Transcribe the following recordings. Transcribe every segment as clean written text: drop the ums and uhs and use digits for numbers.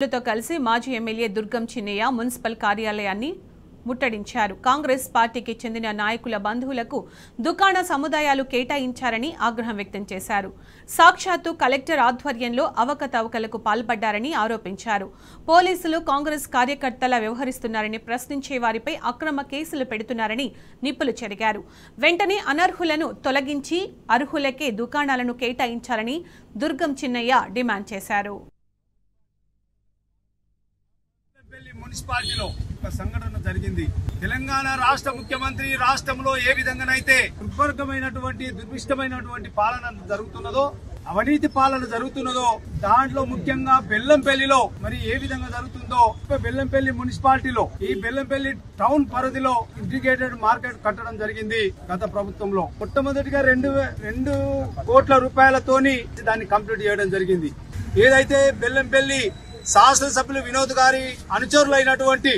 తో కలిసి మాజీ ఎమ్మెల్యే దుర్గం చిన్నయ్య మున్సిపల్ కార్యాలయాన్ని ముట్టడించారు. కాంగ్రెస్ పార్టీకి చెందిన నాయకుల బంధువులకు దుకాణ సముదాయాలు కేటాయించారని ఆగ్రహం వ్యక్తం చేశారు. సాక్షాత్తు కలెక్టర్ ఆధ్వర్యంలో అవకతవకలకు పాల్పడ్డారని ఆరోపించారు. పోలీసులు కాంగ్రెస్ కార్యకర్తల వ్యవహరిస్తున్నారని ప్రశ్నించే వారిపై అక్రమ కేసులు పెడుతున్నారని నిప్పులు చెరిగారు. వెంటనే అనర్హులను తొలగించి అర్హులకే దుకాణాలను కేటాయించాలని దుర్గం చిన్నయ్య డిమాండ్ చేశారు. మున్సిపాలిటీలో ఒక సంఘటన జరిగింది. తెలంగాణ రాష్ట్ర ముఖ్యమంత్రి రాష్ట్రంలో ఏ విధంగానైతే దుర్భిష్టమైనటువంటి పాలన జరుగుతున్నదో, అవినీతి పాలన జరుగుతున్నదో, దాంట్లో ముఖ్యంగా బెల్లంపల్లిలో మరి ఏ విధంగా జరుగుతుందో, బెల్లంపల్లి మున్సిపాలిటీలో ఈ బెల్లంపల్లి టౌన్ పరిధిలో ఇంటిగ్రేటెడ్ మార్కెట్ కట్టడం జరిగింది. గత ప్రభుత్వంలో మొట్టమొదటిగా 2 కోట్ల రూపాయలతోని దాన్ని కంప్లీట్ చేయడం జరిగింది. ఏదైతే బెల్లంపల్లి శాసనసభ్యులు వినోద్ గారి అనుచరులైనటువంటి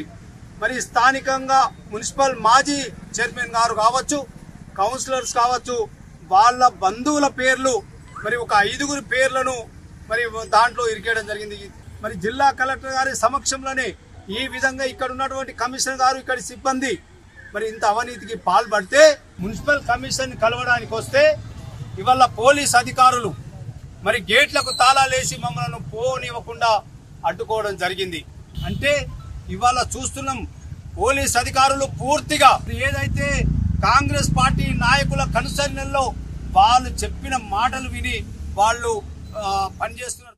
మరి స్థానికంగా మున్సిపల్ మాజీ చైర్మన్ గారు కావచ్చు, కౌన్సిలర్స్ కావచ్చు, వాళ్ళ బంధువుల పేర్లు మరి ఒక 5 పేర్లను మరి దాంట్లో ఇరికేయడం జరిగింది. మరి జిల్లా కలెక్టర్ గారి సమక్షంలోనే ఈ విధంగా ఇక్కడ ఉన్నటువంటి కమిషనర్ గారు, ఇక్కడి సిబ్బంది మరి ఇంత అవినీతికి పాల్పడితే మున్సిపల్ కమిషన్ కలవడానికి వస్తే ఇవాళ పోలీస్ అధికారులు మరి గేట్లకు తాళాలేసి మమ్మల్ని పోనివ్వకుండా అడ్డుకోవడం జరిగింది. అంటే ఇవాళ చూస్తున్నాం పోలీస్ అధికారులు పూర్తిగా ఏదైతే కాంగ్రెస్ పార్టీ నాయకుల కనుసరణలో వాళ్ళు చెప్పిన మాటలు విని వాళ్ళు పనిచేస్తున్నారు.